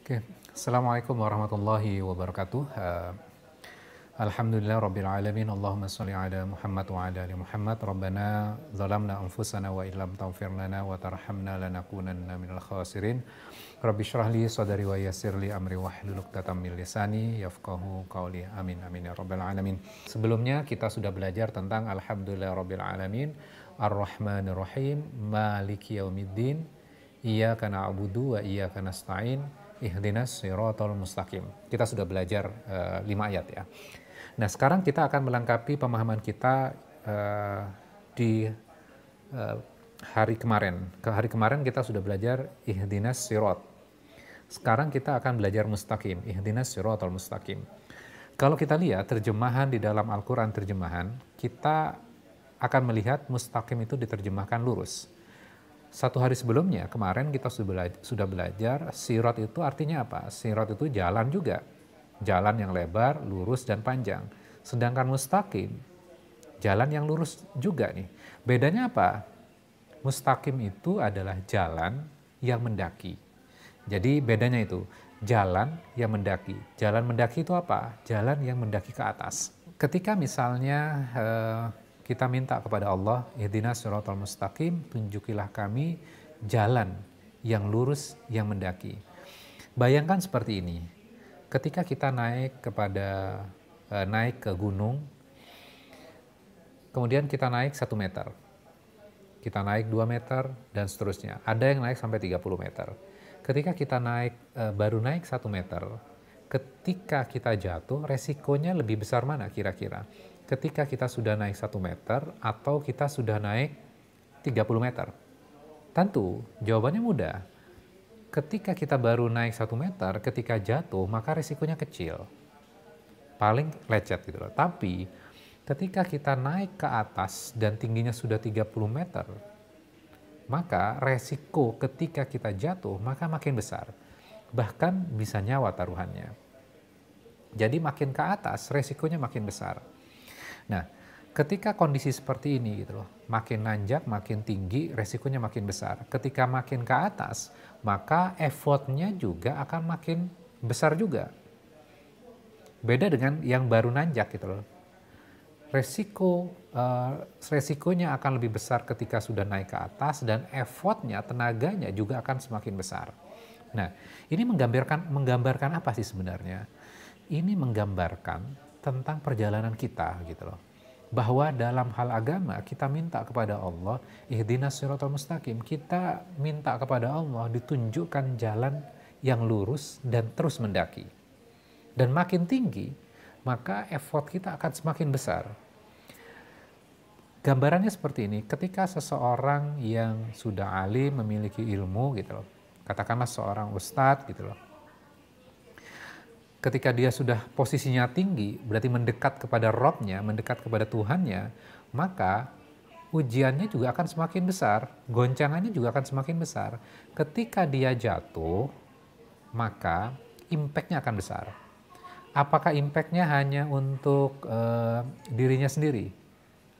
Oke, Assalamualaikum warahmatullahi wabarakatuh. Alhamdulillah Rabbil Alamin, Allahumma salli ala Muhammad wa ala ali Muhammad. Rabbana zalamna anfusana wa illam taghfir lana wa tarhamna lanakunanna minal khasirin. Rabbi shrah li sadri wa yassir li amri wahlul 'uqdatam min lisani yafqahu qawli. Amin amin ya rabbal alamin. Sebelumnya kita sudah belajar tentang Alhamdulillah Rabbil Alamin, Ar-Rahmanir Rahim, Maliki Yaumiddin, Iyyaka na'budu wa iyyaka nasta'in, ihdinas siratal mustaqim. Kita sudah belajar 5 ayat ya. Nah, sekarang kita akan melengkapi pemahaman kita di hari kemarin. Hari kemarin kita sudah belajar ihdinas sirat. Sekarang kita akan belajar mustaqim, ihdinas siratal mustaqim. Kalau kita lihat terjemahan di dalam Al-Quran terjemahan, kita akan melihat mustaqim itu diterjemahkan lurus. Satu hari sebelumnya, kemarin kita sudah belajar, sirat itu artinya apa? Sirat itu jalan juga. Jalan yang lebar, lurus, dan panjang. Sedangkan mustaqim, jalan yang lurus juga nih. Bedanya apa? Mustaqim itu adalah jalan yang mendaki. Jadi bedanya itu, jalan yang mendaki. Jalan mendaki itu apa? Jalan yang mendaki ke atas. Ketika misalnya kita minta kepada Allah, ihdinas siratal mustaqim, tunjukilah kami jalan yang lurus yang mendaki. Bayangkan seperti ini, ketika kita naik ke gunung, kemudian kita naik 1 meter, kita naik 2 meter, dan seterusnya. Ada yang naik sampai 30 meter. Ketika kita baru naik 1 meter, ketika kita jatuh, resikonya lebih besar mana kira-kira? Ketika kita sudah naik 1 meter atau kita sudah naik 30 meter? Tentu jawabannya mudah. Ketika kita baru naik 1 meter, ketika jatuh maka resikonya kecil. Paling lecet gitu loh. Tapi ketika kita naik ke atas dan tingginya sudah 30 meter, maka resiko ketika kita jatuh maka makin besar. Bahkan bisa nyawa taruhannya. Jadi makin ke atas resikonya makin besar. Nah, ketika kondisi seperti ini gitu loh, makin nanjak, makin tinggi, resikonya makin besar. Ketika makin ke atas, maka effortnya juga akan makin besar juga. Beda dengan yang baru nanjak gitu loh. Resikonya akan lebih besar ketika sudah naik ke atas dan effortnya, tenaganya juga akan semakin besar. Nah, ini menggambarkan apa sih sebenarnya? Ini menggambarkan tentang perjalanan kita gitu loh. Bahwa dalam hal agama kita minta kepada Allah, ihdinas siratal mustaqim. Kita minta kepada Allah ditunjukkan jalan yang lurus dan terus mendaki. Dan makin tinggi, maka effort kita akan semakin besar. Gambarannya seperti ini, ketika seseorang yang sudah alim, memiliki ilmu gitu loh. Katakanlah seorang ustadz gitu loh. Ketika dia sudah posisinya tinggi, berarti mendekat kepada Robnya, mendekat kepada Tuhannya, maka ujiannya juga akan semakin besar, goncangannya juga akan semakin besar. Ketika dia jatuh, maka impact-nya akan besar. Apakah impact-nya hanya untuk dirinya sendiri?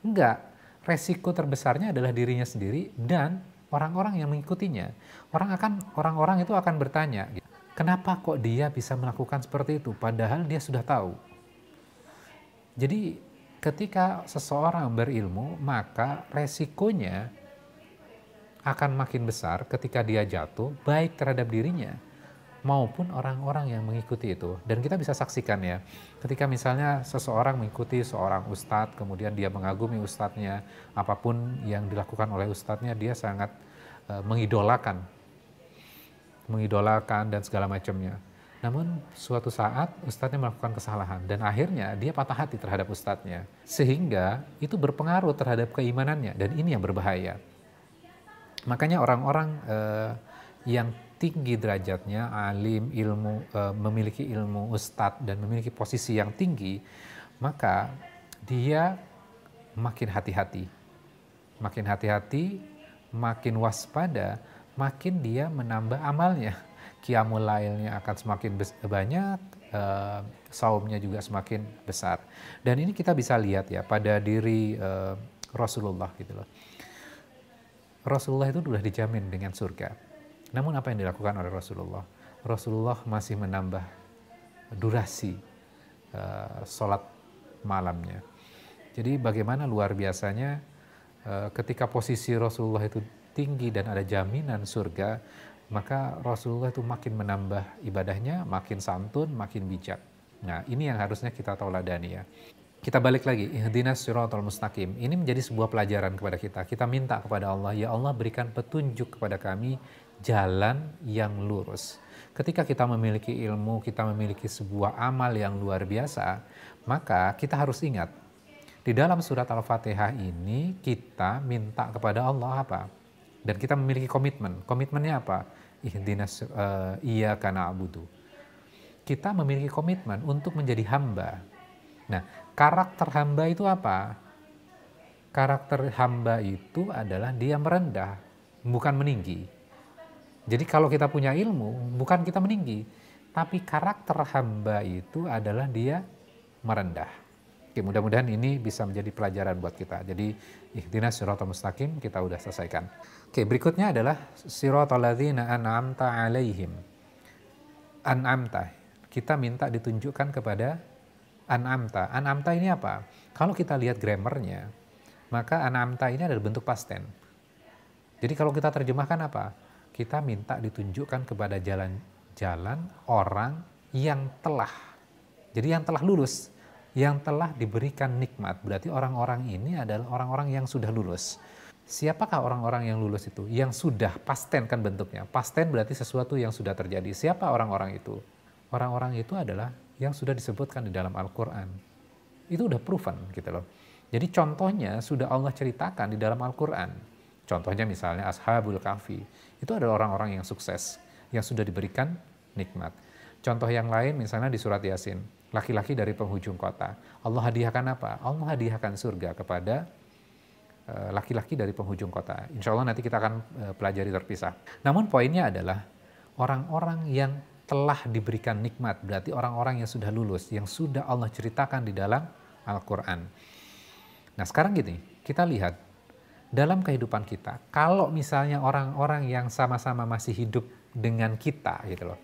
Enggak, resiko terbesarnya adalah dirinya sendiri dan orang-orang yang mengikutinya. Orang-orang itu akan bertanya, kenapa kok dia bisa melakukan seperti itu, padahal dia sudah tahu. Jadi ketika seseorang berilmu, maka resikonya akan makin besar ketika dia jatuh, baik terhadap dirinya maupun orang-orang yang mengikuti itu. Dan kita bisa saksikan ya, ketika misalnya seseorang mengikuti seorang ustadz, kemudian dia mengagumi ustadznya, apapun yang dilakukan oleh ustadznya, dia sangat mengidolakan dan segala macamnya. Namun suatu saat ustadznya melakukan kesalahan dan akhirnya dia patah hati terhadap ustadznya. Sehingga itu berpengaruh terhadap keimanannya dan ini yang berbahaya. Makanya orang-orang yang tinggi derajatnya, alim, ilmu, memiliki ilmu ustadz dan memiliki posisi yang tinggi, maka dia makin hati-hati. Makin hati-hati, makin waspada, makin dia menambah amalnya. Qiyamul lailnya akan semakin banyak, saumnya juga semakin besar. Dan ini kita bisa lihat ya pada diri Rasulullah gitu loh. Rasulullah itu sudah dijamin dengan surga. Namun apa yang dilakukan oleh Rasulullah? Rasulullah masih menambah durasi sholat malamnya. Jadi bagaimana luar biasanya ketika posisi Rasulullah itu tinggi dan ada jaminan surga, maka Rasulullah itu makin menambah ibadahnya, makin santun, makin bijak. Nah, ini yang harusnya kita tauladani ya. Kita balik lagi, ihdinas siratal mustaqim. Ini menjadi sebuah pelajaran kepada kita. Kita minta kepada Allah, ya Allah berikan petunjuk kepada kami jalan yang lurus. Ketika kita memiliki ilmu, kita memiliki sebuah amal yang luar biasa, maka kita harus ingat, di dalam surat Al-Fatihah ini kita minta kepada Allah apa? Dan kita memiliki komitmen. Komitmennya apa? Ihdinas iyyaka na'budu. Kita memiliki komitmen untuk menjadi hamba. Nah, karakter hamba itu apa? Karakter hamba itu adalah dia merendah, bukan meninggi. Jadi kalau kita punya ilmu, bukan kita meninggi, tapi karakter hamba itu adalah dia merendah. Oke, mudah-mudahan ini bisa menjadi pelajaran buat kita. Jadi ihdinas siratal mustaqim kita udah selesaikan. Oke, berikutnya adalah siratal ladzina an'amta 'alaihim. An'amta, kita minta ditunjukkan kepada an'amta. An'amta ini apa? Kalau kita lihat grammarnya, maka an'amta ini adalah bentuk past tense. Jadi kalau kita terjemahkan apa? Kita minta ditunjukkan kepada jalan-jalan orang yang telah. Jadi yang telah lulus, yang telah diberikan nikmat. Berarti orang-orang ini adalah orang-orang yang sudah lulus. Siapakah orang-orang yang lulus itu? Yang sudah, past tense kan bentuknya. Past tense berarti sesuatu yang sudah terjadi. Siapa orang-orang itu? Orang-orang itu adalah yang sudah disebutkan di dalam Al-Quran. Itu udah proven gitu loh. Jadi contohnya sudah Allah ceritakan di dalam Al-Quran. Contohnya misalnya Ashabul Kahfi. Itu adalah orang-orang yang sukses, yang sudah diberikan nikmat. Contoh yang lain misalnya di surat Yasin. Laki-laki dari penghujung kota. Allah hadiahkan apa? Allah hadiahkan surga kepada laki-laki dari penghujung kota. Insya Allah nanti kita akan pelajari terpisah. Namun poinnya adalah orang-orang yang telah diberikan nikmat, berarti orang-orang yang sudah lulus, yang sudah Allah ceritakan di dalam Al-Quran. Nah sekarang gini, kita lihat dalam kehidupan kita, kalau misalnya orang-orang yang sama-sama masih hidup dengan kita gitu loh,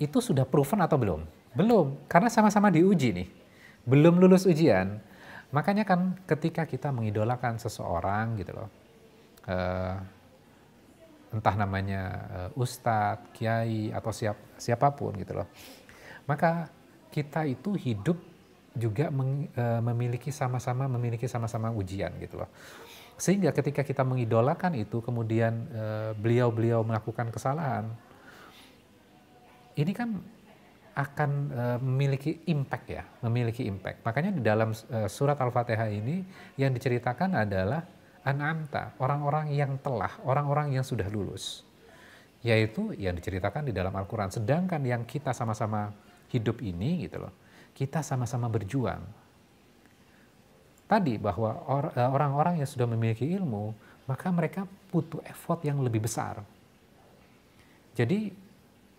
itu sudah proven atau belum? Belum, karena sama-sama diuji nih, belum lulus ujian. Makanya kan ketika kita mengidolakan seseorang gitu loh, entah namanya ustadz, kiai, atau siapapun gitu loh. Maka kita itu hidup juga memiliki sama-sama ujian gitu loh. Sehingga ketika kita mengidolakan itu, kemudian beliau-beliau melakukan kesalahan, ini kan akan memiliki impact ya, memiliki impact. Makanya di dalam surat Al-Fatihah ini yang diceritakan adalah an'amta, orang-orang yang telah, orang-orang yang sudah lulus. Yaitu yang diceritakan di dalam Al-Quran. Sedangkan yang kita sama-sama hidup ini gitu loh, kita sama-sama berjuang. Tadi bahwa orang-orang yang sudah memiliki ilmu, maka mereka butuh effort yang lebih besar. Jadi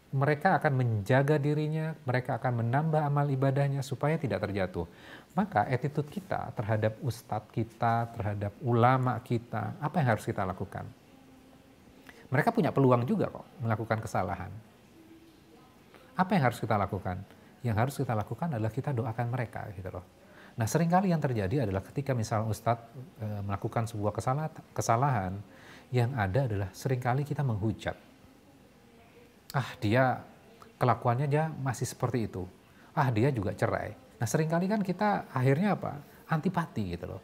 mereka akan menjaga dirinya, mereka akan menambah amal ibadahnya supaya tidak terjatuh. Maka attitude kita terhadap ustadz kita, terhadap ulama kita, apa yang harus kita lakukan? Mereka punya peluang juga kok melakukan kesalahan. Apa yang harus kita lakukan? Yang harus kita lakukan adalah kita doakan mereka gitu loh. Nah seringkali yang terjadi adalah ketika misalnya ustadz melakukan sebuah kesalahan, yang ada adalah seringkali kita menghujat. Ah dia kelakuannya aja masih seperti itu. Ah dia juga cerai. Nah seringkali kan kita akhirnya apa? Antipati gitu loh.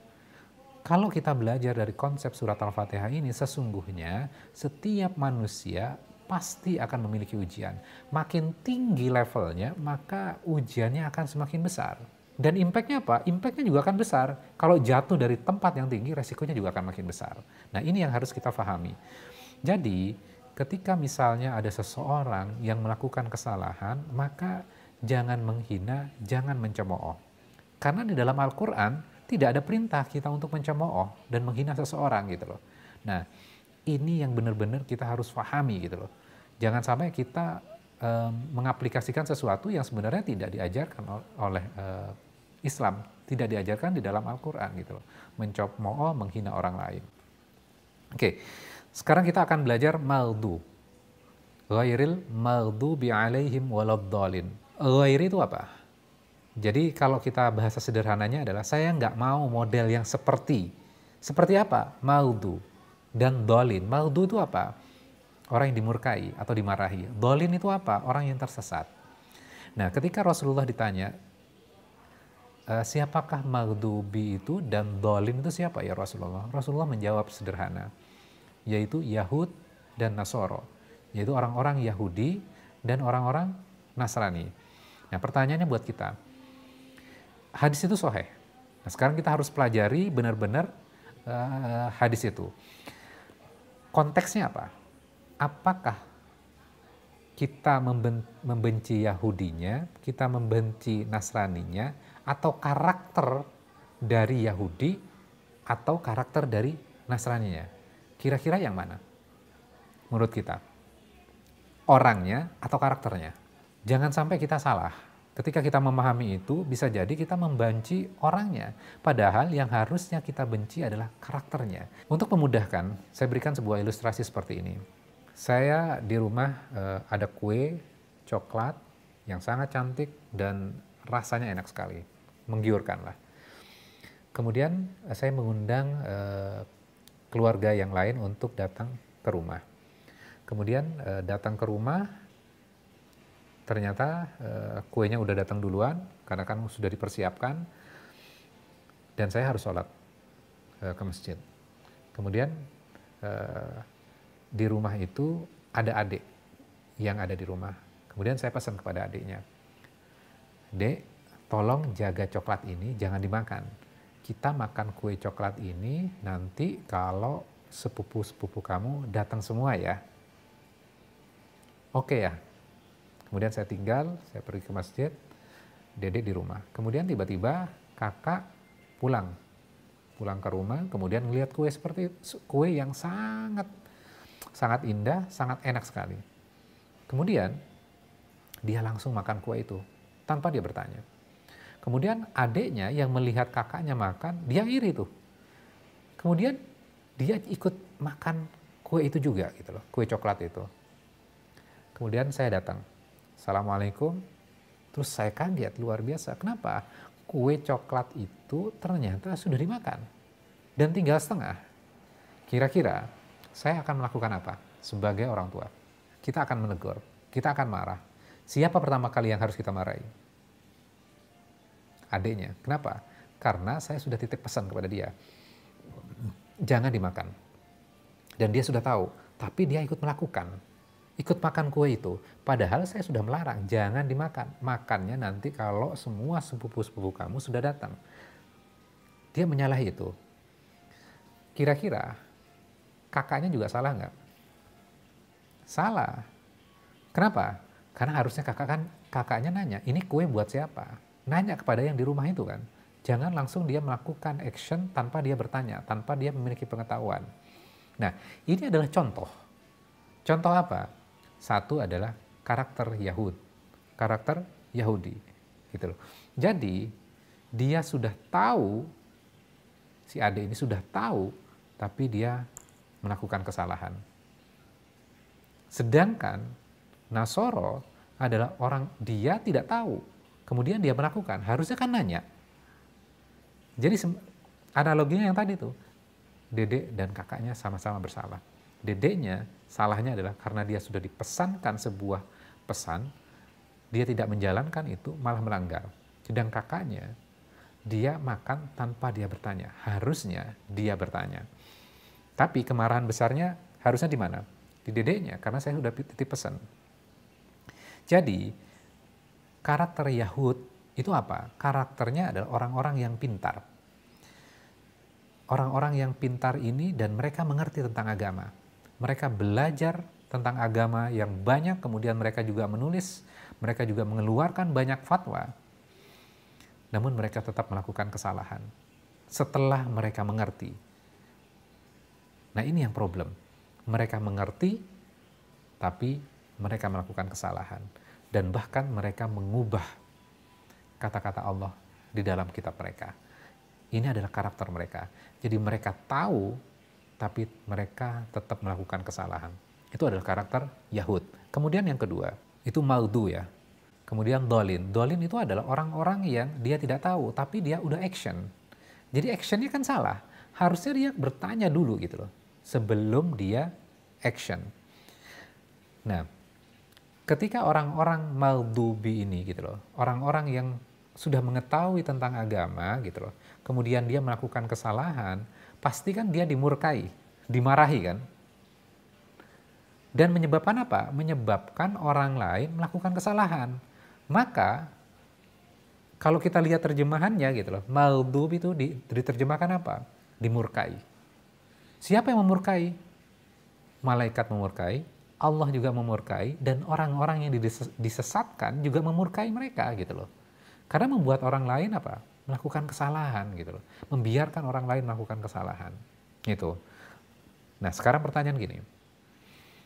Kalau kita belajar dari konsep surat Al-Fatihah ini, sesungguhnya setiap manusia pasti akan memiliki ujian. Makin tinggi levelnya, maka ujiannya akan semakin besar. Dan impact-nya apa? Impact-nya juga akan besar. Kalau jatuh dari tempat yang tinggi, resikonya juga akan makin besar. Nah ini yang harus kita pahami. Jadi ketika misalnya ada seseorang yang melakukan kesalahan, maka jangan menghina, jangan mencemooh. Karena di dalam Al-Quran tidak ada perintah kita untuk mencemooh dan menghina seseorang gitu loh. Nah ini yang benar-benar kita harus pahami gitu loh. Jangan sampai kita mengaplikasikan sesuatu yang sebenarnya tidak diajarkan oleh Islam, tidak diajarkan di dalam Al-Quran gitu loh. Mencemooh, menghina orang lain. Oke, sekarang kita akan belajar maldu. Ghairil maghdubi alaihim waladdallin. Ghairi itu apa? Jadi kalau kita bahasa sederhananya adalah saya nggak mau model yang seperti apa? Maghdu dan dolin. Maghdu itu apa? Orang yang dimurkai atau dimarahi. Dolin itu apa? Orang yang tersesat. Nah, ketika Rasulullah ditanya, siapakah maghdubi itu dan dolin itu siapa ya Rasulullah? Rasulullah menjawab sederhana, yaitu Yahud dan Nasoro, yaitu orang-orang Yahudi dan orang-orang Nasrani. Nah, pertanyaannya buat kita, hadis itu sahih. Nah, sekarang kita harus pelajari benar-benar hadis itu. Konteksnya apa? Apakah kita membenci Yahudinya, kita membenci Nasraninya, atau karakter dari Yahudi, atau karakter dari Nasraninya? Kira-kira yang mana? Menurut kita, orangnya atau karakternya? Jangan sampai kita salah. Ketika kita memahami itu, bisa jadi kita membenci orangnya. Padahal yang harusnya kita benci adalah karakternya. Untuk memudahkan, saya berikan sebuah ilustrasi seperti ini. Saya di rumah ada kue coklat yang sangat cantik dan rasanya enak sekali, menggiurkan lah. Kemudian saya mengundang keluarga yang lain untuk datang ke rumah. Kemudian datang ke rumah, ternyata kuenya udah datang duluan karena kan sudah dipersiapkan, dan saya harus sholat ke masjid. Kemudian di rumah itu ada adik yang ada di rumah. Kemudian saya pesan kepada adiknya, "Dek, tolong jaga coklat ini, jangan dimakan. Kita makan kue coklat ini nanti kalau sepupu-sepupu kamu datang semua ya." Oke ya. Kemudian saya tinggal, saya pergi ke masjid, Dedek di rumah. Kemudian tiba-tiba kakak pulang ke rumah, kemudian melihat kue seperti kue yang sangat indah, sangat enak sekali. Kemudian dia langsung makan kue itu tanpa dia bertanya. Kemudian adiknya yang melihat kakaknya makan, dia iri tuh. Kemudian dia ikut makan kue itu juga gitu loh, kue coklat itu. Kemudian saya datang, "Assalamualaikum." Terus saya kaget luar biasa. Kenapa? Kue coklat itu ternyata sudah dimakan dan tinggal setengah. Kira-kira saya akan melakukan apa sebagai orang tua? Kita akan menegur, kita akan marah. Siapa pertama kali yang harus kita marahi? Adiknya. Kenapa? Karena saya sudah titip pesan kepada dia, jangan dimakan. Dan dia sudah tahu, tapi dia ikut melakukan. Ikut makan kue itu. Padahal saya sudah melarang, jangan dimakan. Makannya nanti kalau semua sepupu-sepupu kamu sudah datang. Dia menyalahi itu. Kira-kira kakaknya juga salah nggak? Salah. Kenapa? Karena harusnya kakaknya nanya, ini kue buat siapa? Nanya kepada yang di rumah itu kan. Jangan langsung dia melakukan action tanpa dia bertanya, tanpa dia memiliki pengetahuan. Nah, ini adalah contoh. Contoh apa? Satu adalah karakter Yahudi, gitu loh. Jadi dia sudah tahu, si adik ini sudah tahu, tapi dia melakukan kesalahan. Sedangkan Nasoro adalah orang dia tidak tahu, kemudian dia melakukan. Harusnya kan nanya. Jadi analoginya yang tadi tuh, dedek dan kakaknya sama-sama bersalah. Dedeknya salahnya adalah karena dia sudah dipesankan sebuah pesan, dia tidak menjalankan itu, malah melanggar. Sedang kakaknya, dia makan tanpa dia bertanya. Harusnya dia bertanya. Tapi kemarahan besarnya harusnya di mana? Di dedeknya, karena saya sudah titip pesan. Jadi, karakter Yahud itu apa? Karakternya adalah orang-orang yang pintar. Orang-orang yang pintar ini dan mereka mengerti tentang agama. Mereka belajar tentang agama yang banyak, kemudian mereka juga menulis, mereka juga mengeluarkan banyak fatwa. Namun mereka tetap melakukan kesalahan setelah mereka mengerti. Nah, ini yang problem. Mereka mengerti, tapi mereka melakukan kesalahan. Dan bahkan mereka mengubah kata-kata Allah di dalam kitab mereka. Ini adalah karakter mereka. Jadi mereka tahu, tapi mereka tetap melakukan kesalahan. Itu adalah karakter Yahud. Kemudian yang kedua, itu maudhu ya. Kemudian dolin. Dolin itu adalah orang-orang yang dia tidak tahu, tapi dia udah action. Jadi actionnya kan salah. Harusnya dia bertanya dulu gitu loh, sebelum dia action. Nah, ketika orang-orang maudhubi ini gitu loh, orang-orang yang sudah mengetahui tentang agama gitu loh, kemudian dia melakukan kesalahan, pasti kan dia dimurkai, dimarahi kan. Dan menyebabkan apa? Menyebabkan orang lain melakukan kesalahan. Maka kalau kita lihat terjemahannya gitu loh, maudhub itu diterjemahkan apa? Dimurkai. Siapa yang memurkai? Malaikat memurkai, Allah juga memurkai, dan orang-orang yang disesatkan juga memurkai mereka gitu loh. Karena membuat orang lain apa? Melakukan kesalahan gitu loh. Membiarkan orang lain melakukan kesalahan. Gitu. Nah, sekarang pertanyaan gini.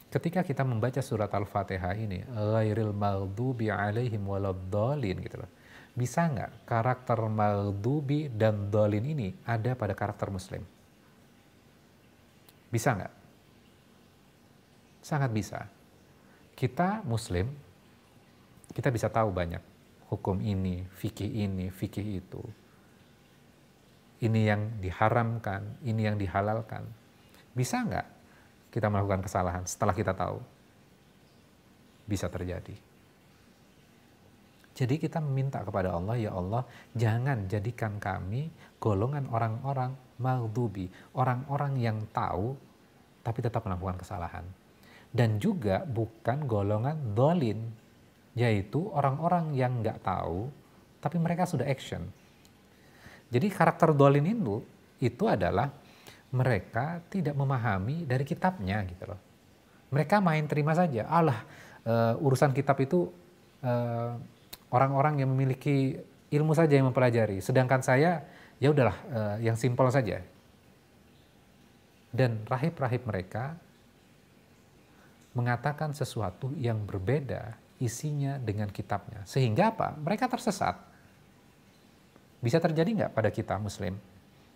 Ketika kita membaca surat Al-Fatihah ini, ghairil maghdubi alaihim waladdallin gitu loh. Bisa nggak karakter maghdubi dan dhalin ini ada pada karakter muslim? Bisa nggak? Sangat bisa. Kita muslim, kita bisa tahu banyak hukum ini, fikih itu. Ini yang diharamkan, ini yang dihalalkan. Bisa nggak kita melakukan kesalahan setelah kita tahu? Bisa terjadi. Jadi kita meminta kepada Allah, ya Allah, jangan jadikan kami golongan orang-orang maghdubi, orang-orang yang tahu tapi tetap melakukan kesalahan. Dan juga bukan golongan dhalin, yaitu orang-orang yang nggak tahu tapi mereka sudah action. Jadi karakter dhalin itu adalah mereka tidak memahami dari kitabnya gitu loh. Mereka main terima saja. Urusan kitab itu orang-orang yang memiliki ilmu saja yang mempelajari. Sedangkan saya ya udahlah yang simpel saja. Dan rahib-rahib mereka mengatakan sesuatu yang berbeda isinya dengan kitabnya. Sehingga apa? Mereka tersesat. Bisa terjadi nggak pada kita muslim?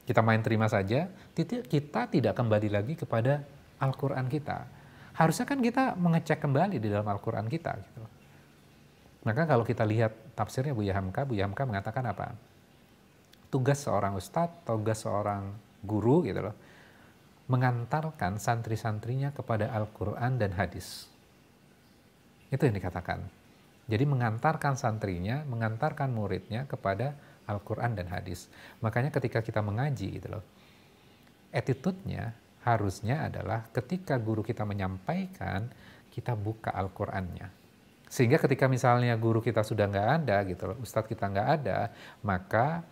Kita main terima saja, kita tidak kembali lagi kepada Al-Quran kita. Harusnya kan kita mengecek kembali di dalam Al-Quran kita. Gitu. Maka kalau kita lihat tafsirnya Buya Hamka mengatakan apa? Tugas seorang ustadz, tugas seorang guru gitu loh, mengantarkan santri-santrinya kepada Al-Quran dan hadis. Itu yang dikatakan. Jadi mengantarkan santrinya, mengantarkan muridnya kepada Al-Quran dan hadis. Makanya ketika kita mengaji gitu loh, attitude-nya harusnya adalah ketika guru kita menyampaikan, kita buka Al-Qurannya. Sehingga ketika misalnya guru kita sudah nggak ada gitu loh, ustadz kita nggak ada, maka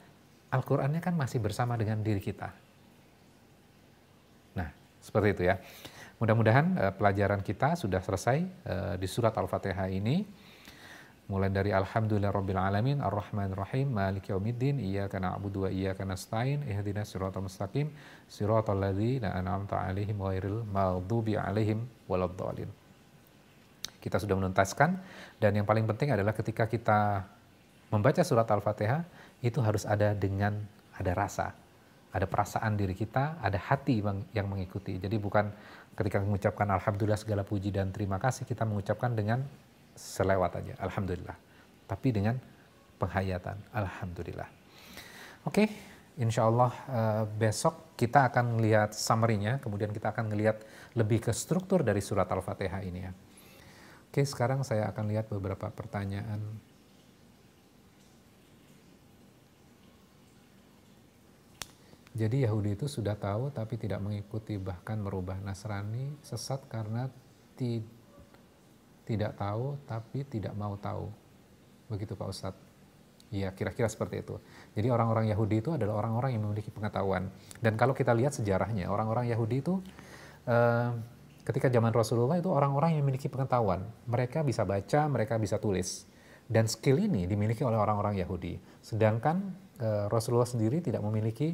Al-Qurannya kan masih bersama dengan diri kita. Nah, seperti itu ya. Mudah-mudahan pelajaran kita sudah selesai di surat Al-Fatihah ini. Mulai dari Alhamdulillahirrabbilalamin, Ar-Rahmanir-Rahim, Maliki Yaumiddin, Iyyaka na'budu wa iyyaka nasta'in, Ihdinas siratal mustaqim, siratal ladzina an'amta 'alaihim ghairil maghdubi 'alaihim waladdallin. Kita sudah menuntaskan, dan yang paling penting adalah ketika kita membaca surat Al-Fatihah, itu harus ada rasa, ada perasaan diri kita, ada hati yang mengikuti. Jadi bukan ketika mengucapkan Alhamdulillah segala puji dan terima kasih, kita mengucapkan dengan selewat aja, Alhamdulillah. Tapi dengan penghayatan, Alhamdulillah. Oke, insya Allah besok kita akan melihat summary-nya, kemudian kita akan melihat lebih ke struktur dari surat Al-Fatihah ini ya. Oke, sekarang saya akan lihat beberapa pertanyaan. Jadi Yahudi itu sudah tahu tapi tidak mengikuti, bahkan merubah. Nasrani sesat karena tidak tahu tapi tidak mau tahu. Begitu Pak Ustadz. Ya, kira-kira seperti itu. Jadi orang-orang Yahudi itu adalah orang-orang yang memiliki pengetahuan. Dan kalau kita lihat sejarahnya, orang-orang Yahudi itu ketika zaman Rasulullah itu orang-orang yang memiliki pengetahuan. Mereka bisa baca, mereka bisa tulis. Dan skill ini dimiliki oleh orang-orang Yahudi. Sedangkan Rasulullah sendiri tidak memiliki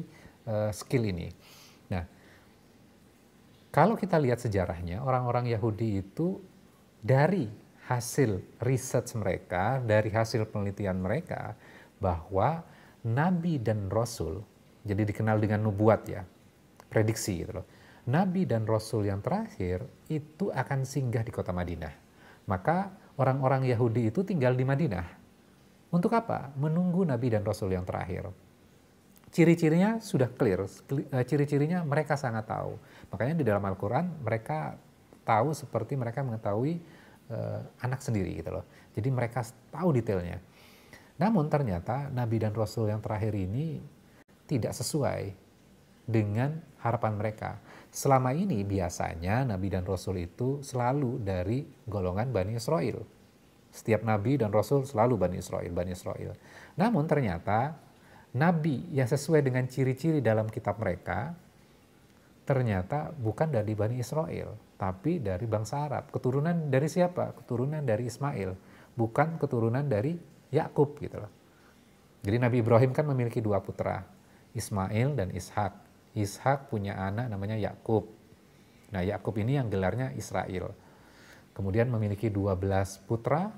skill ini. Nah, kalau kita lihat sejarahnya, orang-orang Yahudi itu dari hasil research mereka, dari hasil penelitian mereka, bahwa Nabi dan Rasul, jadi dikenal dengan nubuat ya, prediksi gitu loh. Nabi dan Rasul yang terakhir itu akan singgah di kota Madinah. Maka orang-orang Yahudi itu tinggal di Madinah. Untuk apa? Menunggu Nabi dan Rasul yang terakhir. Ciri-cirinya sudah clear, ciri-cirinya mereka sangat tahu. Makanya di dalam Al-Quran mereka tahu seperti mereka mengetahui anak sendiri gitu loh. Jadi mereka tahu detailnya. Namun ternyata Nabi dan Rasul yang terakhir ini tidak sesuai dengan harapan mereka. Selama ini biasanya Nabi dan Rasul itu selalu dari golongan Bani Israel. Setiap Nabi dan Rasul selalu Bani Israel. Namun ternyata Nabi yang sesuai dengan ciri-ciri dalam kitab mereka ternyata bukan dari Bani Israel, tapi dari bangsa Arab. Keturunan dari siapa? Keturunan dari Ismail, bukan keturunan dari Yakub gitu loh. Jadi Nabi Ibrahim kan memiliki 2 putra, Ismail dan Ishak. Ishak punya anak namanya Yakub. Nah, Yakub ini yang gelarnya Israel. Kemudian memiliki 12 putra,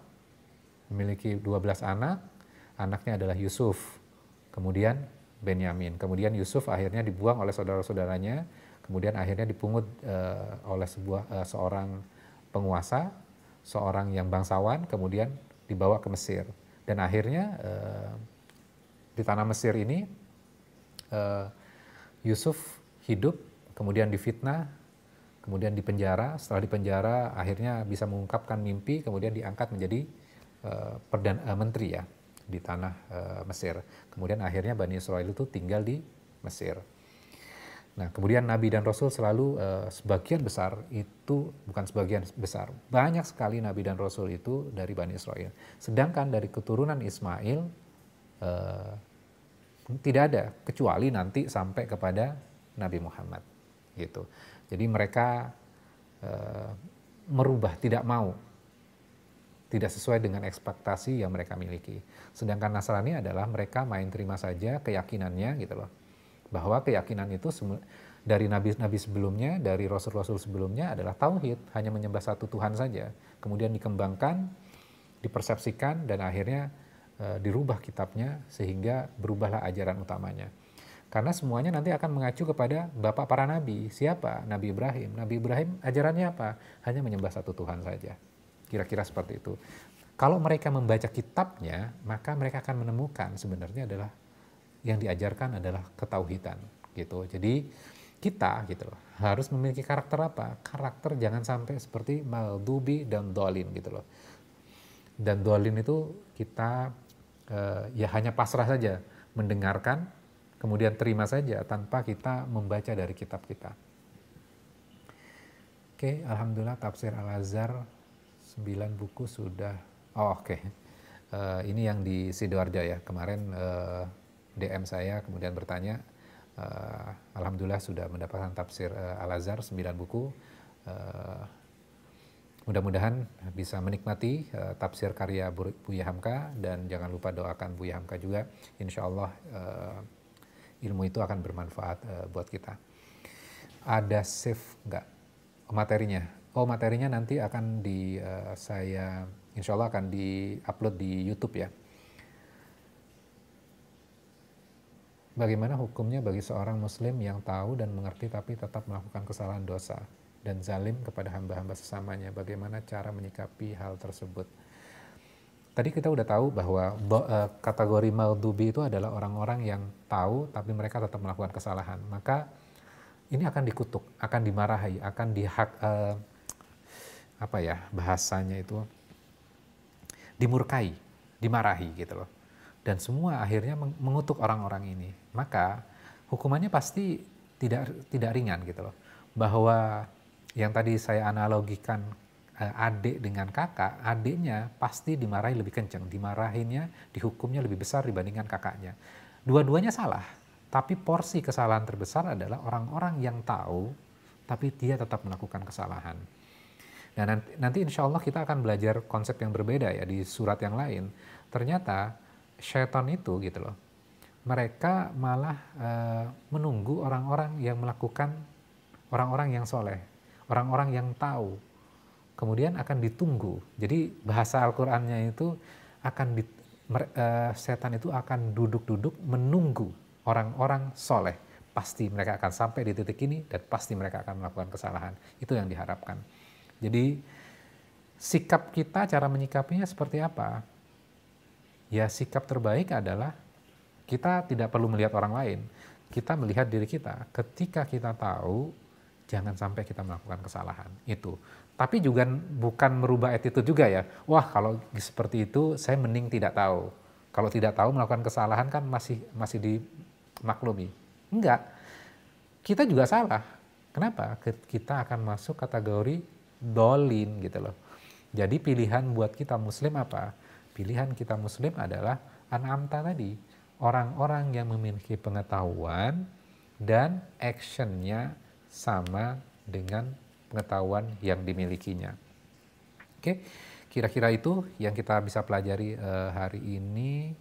memiliki 12 anak, anaknya adalah Yusuf. Kemudian Benyamin. Kemudian Yusuf akhirnya dibuang oleh saudara-saudaranya, kemudian akhirnya dipungut oleh seorang penguasa, seorang yang bangsawan, kemudian dibawa ke Mesir. Dan akhirnya di tanah Mesir ini Yusuf hidup, kemudian difitnah, kemudian dipenjara. Setelah dipenjara, akhirnya bisa mengungkapkan mimpi, kemudian diangkat menjadi menteri ya di tanah Mesir. Kemudian akhirnya Bani Israel itu tinggal di Mesir. Nah, kemudian Nabi dan Rasul selalu sebagian besar itu, bukan sebagian besar, banyak sekali Nabi dan Rasul itu dari Bani Israel. Sedangkan dari keturunan Ismail tidak ada, kecuali nanti sampai kepada Nabi Muhammad gitu. Jadi mereka merubah, tidak mau, tidak sesuai dengan ekspektasi yang mereka miliki. Sedangkan Nasrani adalah mereka main terima saja keyakinannya gitu loh, bahwa keyakinan itu dari nabi-nabi sebelumnya, dari rasul-rasul sebelumnya adalah tauhid, hanya menyembah satu Tuhan saja. Kemudian dikembangkan, dipersepsikan, dan akhirnya dirubah kitabnya sehingga berubahlah ajaran utamanya. Karena semuanya nanti akan mengacu kepada bapak para nabi. Siapa? Nabi Ibrahim. Nabi Ibrahim ajarannya apa? Hanya menyembah satu Tuhan saja. Kira-kira seperti itu. Kalau mereka membaca kitabnya, maka mereka akan menemukan sebenarnya adalah yang diajarkan adalah ketauhidan gitu. Jadi kita gitu loh, harus memiliki karakter apa? Karakter jangan sampai seperti maldubi dan dolin gitu loh. Dan dolin itu kita ya hanya pasrah saja, mendengarkan, kemudian terima saja tanpa kita membaca dari kitab kita. Oke, alhamdulillah tafsir Al-Azhar 9 buku sudah. Oke. Ini yang di Sidoarjo ya. Kemarin DM saya kemudian bertanya, alhamdulillah sudah mendapatkan tafsir Al-Azhar 9 buku. Mudah-mudahan bisa menikmati tafsir karya Buya Hamka, dan jangan lupa doakan Buya Hamka juga. Insya Allah ilmu itu akan bermanfaat buat kita. Ada save nggak materinya? Oh, materinya nanti akan saya insya Allah akan di-upload di YouTube ya. Bagaimana hukumnya bagi seorang muslim yang tahu dan mengerti tapi tetap melakukan kesalahan dosa dan zalim kepada hamba-hamba sesamanya? Bagaimana cara menyikapi hal tersebut? Tadi kita udah tahu bahwa kategori maldubi itu adalah orang-orang yang tahu tapi mereka tetap melakukan kesalahan. Maka ini akan dikutuk, akan dimarahi, akan bahasanya itu dimurkai, dimarahi gitu loh. Dan semua akhirnya mengutuk orang-orang ini. Maka hukumannya pasti tidak ringan gitu loh. Bahwa yang tadi saya analogikan adik dengan kakak, adiknya pasti dimarahi lebih kencang, dimarahinnya, dihukumnya lebih besar dibandingkan kakaknya. Dua-duanya salah, tapi porsi kesalahan terbesar adalah orang-orang yang tahu, tapi dia tetap melakukan kesalahan. Nah nanti insya Allah kita akan belajar konsep yang berbeda ya di surat yang lain. Ternyata syaitan itu gitu loh, mereka malah menunggu orang-orang yang melakukan, orang-orang yang soleh, orang-orang yang tahu, kemudian akan ditunggu. Jadi bahasa Al-Qur'annya itu setan itu akan duduk-duduk menunggu orang-orang soleh. Pasti mereka akan sampai di titik ini dan pasti mereka akan melakukan kesalahan. Itu yang diharapkan. Jadi sikap kita, cara menyikapinya seperti apa? Ya sikap terbaik adalah kita tidak perlu melihat orang lain. Kita melihat diri kita. Ketika kita tahu, jangan sampai kita melakukan kesalahan. Itu. Tapi juga bukan merubah attitude juga ya. Wah kalau seperti itu saya mending tidak tahu. Kalau tidak tahu melakukan kesalahan kan masih dimaklumi. Enggak. Kita juga salah. Kenapa? Kita akan masuk kategori dolin gitu loh. Jadi pilihan buat kita muslim apa? Pilihan kita muslim adalah an'amta tadi. Orang-orang yang memiliki pengetahuan dan actionnya sama dengan pengetahuan yang dimilikinya. Oke, kira-kira itu yang kita bisa pelajari hari ini.